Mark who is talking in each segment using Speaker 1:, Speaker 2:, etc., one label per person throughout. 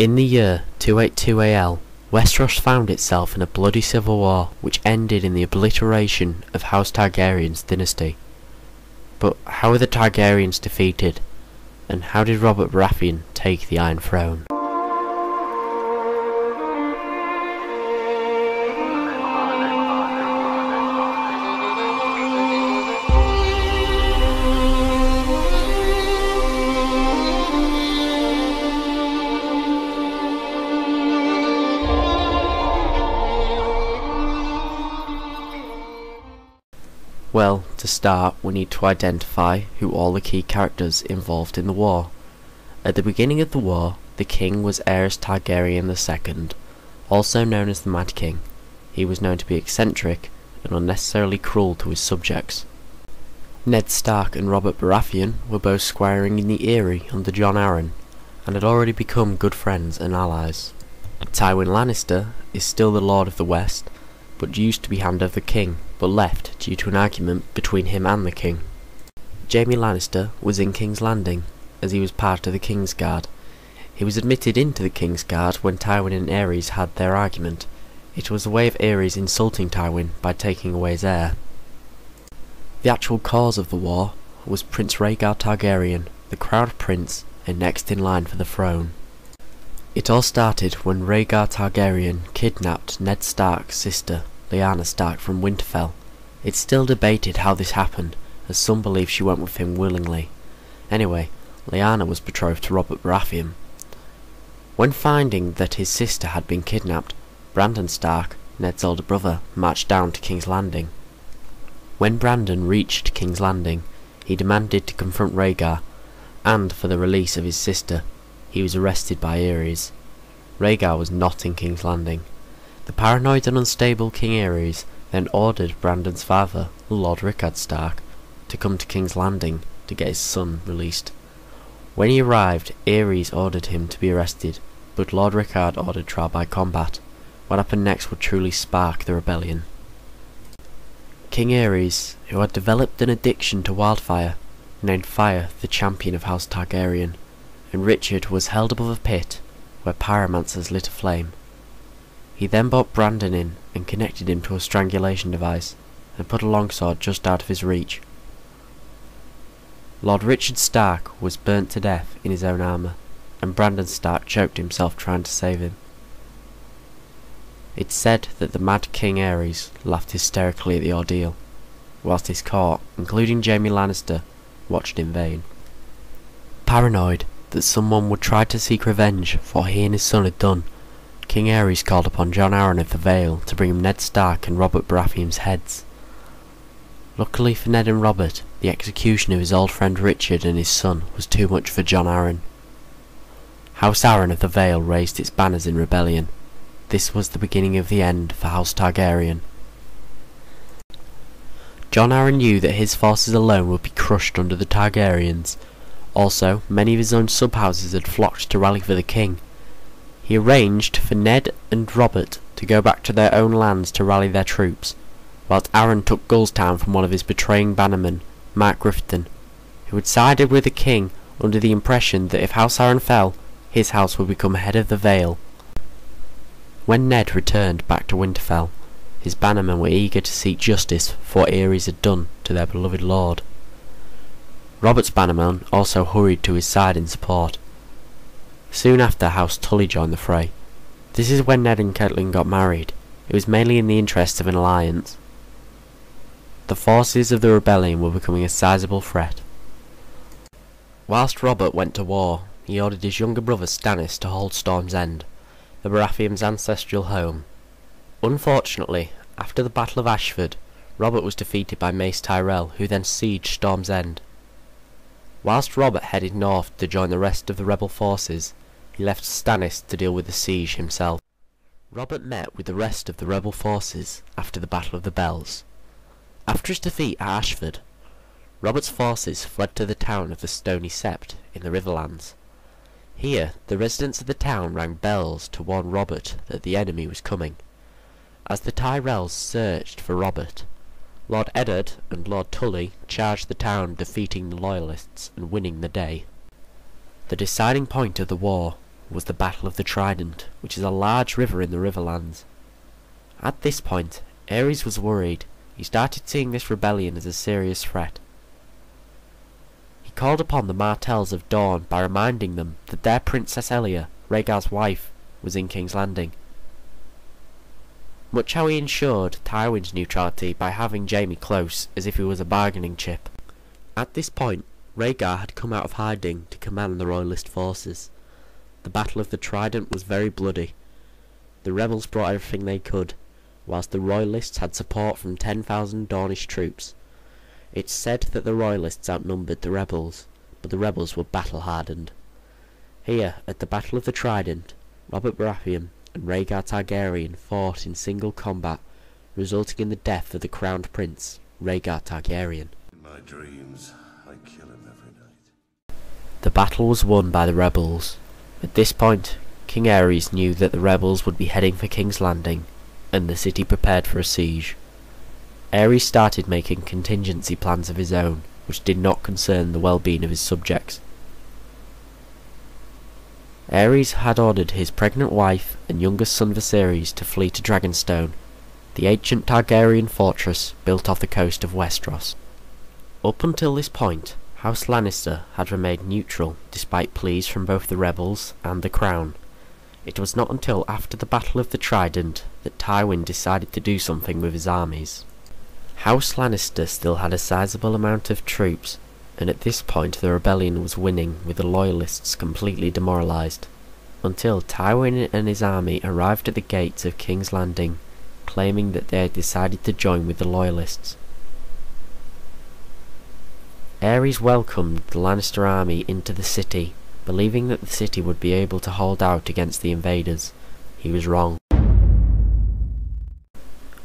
Speaker 1: In the year 282 AL, Westros found itself in a bloody civil war which ended in the obliteration of House Targaryen's dynasty. But how were the Targaryens defeated, and how did Robert Baratheon take the Iron Throne? Well, to start, we need to identify who all the key characters involved in the war. At the beginning of the war, the king was Aerys Targaryen II, also known as the Mad King. He was known to be eccentric and unnecessarily cruel to his subjects. Ned Stark and Robert Baratheon were both squiring in the Eyrie under Jon Arryn, and had already become good friends and allies. Tywin Lannister is still the Lord of the West, but used to be Hand of the King, but left due to an argument between him and the king. Jaime Lannister was in King's Landing, as he was part of the King's Guard. He was admitted into the King's Guard when Tywin and Aerys had their argument. It was a way of Aerys insulting Tywin by taking away his heir. The actual cause of the war was Prince Rhaegar Targaryen, the crowned prince and next in line for the throne. It all started when Rhaegar Targaryen kidnapped Ned Stark's sister, Lyanna Stark, from Winterfell. It's still debated how this happened, as some believe she went with him willingly. Anyway, Lyanna was betrothed to Robert Baratheon. When finding that his sister had been kidnapped, Brandon Stark, Ned's older brother, marched down to King's Landing. When Brandon reached King's Landing, he demanded to confront Rhaegar, and for the release of his sister. He was arrested by Aerys. Rhaegar was not in King's Landing. The paranoid and unstable King Aerys then ordered Brandon's father, Lord Rickard Stark, to come to King's Landing to get his son released. When he arrived, Aerys ordered him to be arrested, but Lord Rickard ordered trial by combat. What happened next would truly spark the rebellion. King Aerys, who had developed an addiction to wildfire, named fire the champion of House Targaryen, and Richard was held above a pit where pyromancers lit a flame. He then brought Brandon in and connected him to a strangulation device, and put a longsword just out of his reach. Lord Richard Stark was burnt to death in his own armour, and Brandon Stark choked himself trying to save him. It's said that the Mad King Aerys laughed hysterically at the ordeal, whilst his court, including Jaime Lannister, watched in vain. Paranoid that someone would try to seek revenge for what he and his son had done, King Aerys called upon Jon Arryn of the Vale to bring him Ned Stark and Robert Baratheon's heads. Luckily for Ned and Robert, the execution of his old friend Richard and his son was too much for Jon Arryn. House Arryn of the Vale raised its banners in rebellion. This was the beginning of the end for House Targaryen. Jon Arryn knew that his forces alone would be crushed under the Targaryens. Also, many of his own subhouses had flocked to rally for the king. He arranged for Ned and Robert to go back to their own lands to rally their troops, whilst Arryn took Gullstown from one of his betraying bannermen, Mark Grifton, who had sided with the king under the impression that if House Arryn fell, his house would become head of the Vale. When Ned returned back to Winterfell, his bannermen were eager to seek justice for what Aerys had done to their beloved lord. Robert's bannermen also hurried to his side in support. Soon after, House Tully joined the fray. This is when Ned and Catelyn got married. It was mainly in the interest of an alliance. The forces of the rebellion were becoming a sizable threat. Whilst Robert went to war, he ordered his younger brother Stannis to hold Storm's End, the Baratheon's ancestral home. Unfortunately, after the Battle of Ashford, Robert was defeated by Mace Tyrell, who then sieged Storm's End. Whilst Robert headed north to join the rest of the rebel forces, he left Stannis to deal with the siege himself. Robert met with the rest of the rebel forces after the Battle of the Bells. After his defeat at Ashford, Robert's forces fled to the town of the Stony Sept in the Riverlands. Here, the residents of the town rang bells to warn Robert that the enemy was coming. As the Tyrells searched for Robert, Lord Eddard and Lord Tully charged the town, defeating the Loyalists and winning the day. The deciding point of the war was the Battle of the Trident, which is a large river in the Riverlands. At this point, Aerys was worried. He started seeing this rebellion as a serious threat. He called upon the Martells of Dorne by reminding them that their Princess Elia, Rhaegar's wife, was in King's Landing. Much how he ensured Tywin's neutrality by having Jaime close as if he was a bargaining chip. At this point, Rhaegar had come out of hiding to command the Royalist forces. The Battle of the Trident was very bloody. The rebels brought everything they could, whilst the Royalists had support from 10,000 Dornish troops. It's said that the Royalists outnumbered the rebels, but the rebels were battle-hardened. Here, at the Battle of the Trident, Robert Baratheon and Rhaegar Targaryen fought in single combat, resulting in the death of the crowned prince, Rhaegar Targaryen.
Speaker 2: In my dreams, I kill him every night.
Speaker 1: The battle was won by the rebels. At this point, King Aerys knew that the rebels would be heading for King's Landing, and the city prepared for a siege. Aerys started making contingency plans of his own, which did not concern the well-being of his subjects. Aerys had ordered his pregnant wife and youngest son Viserys to flee to Dragonstone, the ancient Targaryen fortress built off the coast of Westros. Up until this point, House Lannister had remained neutral despite pleas from both the rebels and the Crown. It was not until after the Battle of the Trident that Tywin decided to do something with his armies. House Lannister still had a sizable amount of troops, and at this point the rebellion was winning with the Loyalists completely demoralised, until Tywin and his army arrived at the gates of King's Landing, claiming that they had decided to join with the Loyalists. Aerys welcomed the Lannister army into the city, believing that the city would be able to hold out against the invaders. He was wrong.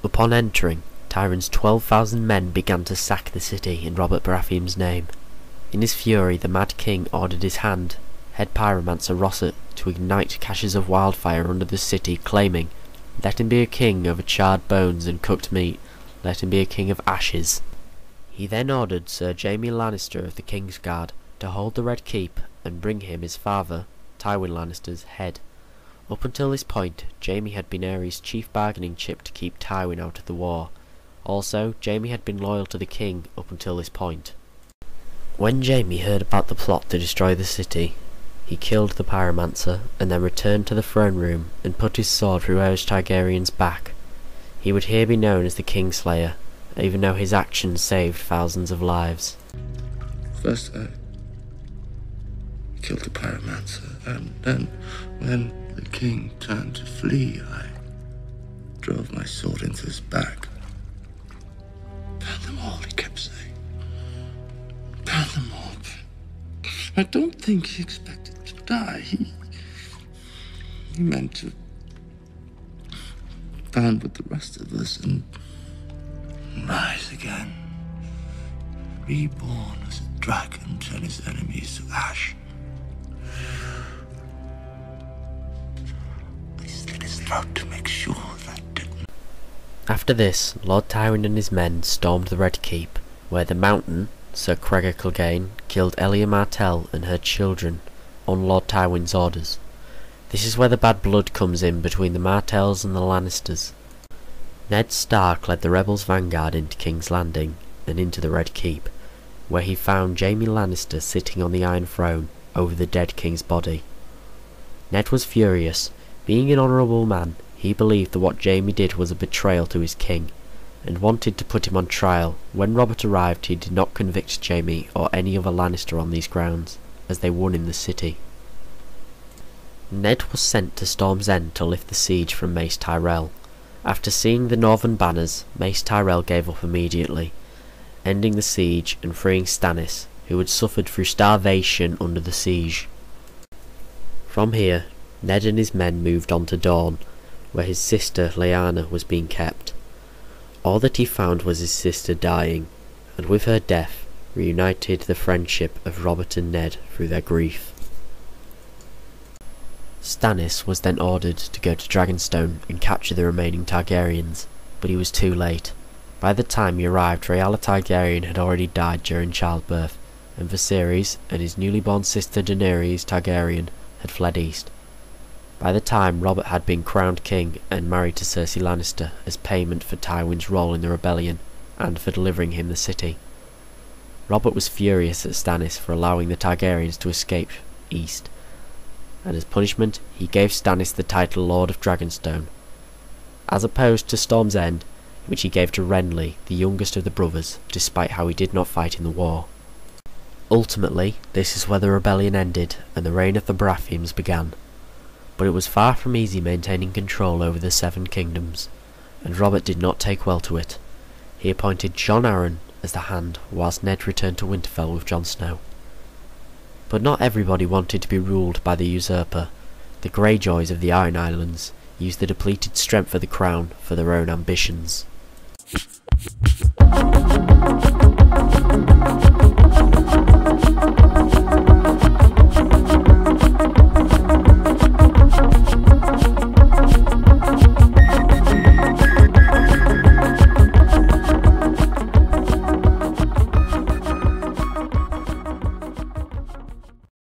Speaker 1: Upon entering, Tywin's 12,000 men began to sack the city in Robert Baratheon's name. In his fury, the Mad King ordered his head pyromancer Rosset to ignite caches of wildfire under the city, claiming, "Let him be a king over charred bones and cooked meat. Let him be a king of ashes." He then ordered Sir Jaime Lannister of the King's Guard to hold the Red Keep and bring him his father, Tywin Lannister's head. Up until this point, Jaime had been Aerys' chief bargaining chip to keep Tywin out of the war. Also, Jaime had been loyal to the king up until this point. When Jaime heard about the plot to destroy the city, he killed the pyromancer and then returned to the throne room and put his sword through Aerys Targaryen's back. He would here be known as the Kingslayer, even though his actions saved thousands of lives.
Speaker 2: First I killed the pyromancer, and then when the king turned to flee, I drove my sword into his back. Burn them all, he kept saying. Burn them all. I don't think he expected to die. He meant to burn with the rest of us and rise again. Reborn as a dragon, turn his enemies to ash. I slit his throat to make sure that didn't.
Speaker 1: After this, Lord Tywin and his men stormed the Red Keep, where the Mountain, Sir Cregor Clegane, killed Elia Martell and her children on Lord Tywin's orders. This is where the bad blood comes in between the Martells and the Lannisters. Ned Stark led the rebels' vanguard into King's Landing and into the Red Keep, where he found Jaime Lannister sitting on the Iron Throne over the dead king's body. Ned was furious. Being an honourable man, he believed that what Jaime did was a betrayal to his king, and wanted to put him on trial. When Robert arrived, he did not convict Jaime or any other Lannister on these grounds, as they won in the city. Ned was sent to Storm's End to lift the siege from Mace Tyrell. After seeing the northern banners, Mace Tyrell gave up immediately, ending the siege and freeing Stannis, who had suffered through starvation under the siege. From here, Ned and his men moved on to Dorne, where his sister Lyanna was being kept. All that he found was his sister dying, and with her death reunited the friendship of Robert and Ned through their grief. Stannis was then ordered to go to Dragonstone and capture the remaining Targaryens, but he was too late. By the time he arrived, Rhaenyra Targaryen had already died during childbirth, and Viserys and his newly born sister Daenerys Targaryen had fled east. By the time Robert had been crowned king and married to Cersei Lannister as payment for Tywin's role in the rebellion and for delivering him the city. Robert was furious at Stannis for allowing the Targaryens to escape east, and as punishment he gave Stannis the title Lord of Dragonstone, as opposed to Storm's End, which he gave to Renly, the youngest of the brothers, despite how he did not fight in the war. Ultimately, this is where the rebellion ended and the reign of the Baratheons began. But it was far from easy maintaining control over the Seven Kingdoms, and Robert did not take well to it. He appointed Jon Arryn as the Hand, whilst Ned returned to Winterfell with Jon Snow. But not everybody wanted to be ruled by the usurper. The Greyjoys of the Iron Islands used the depleted strength of the crown for their own ambitions.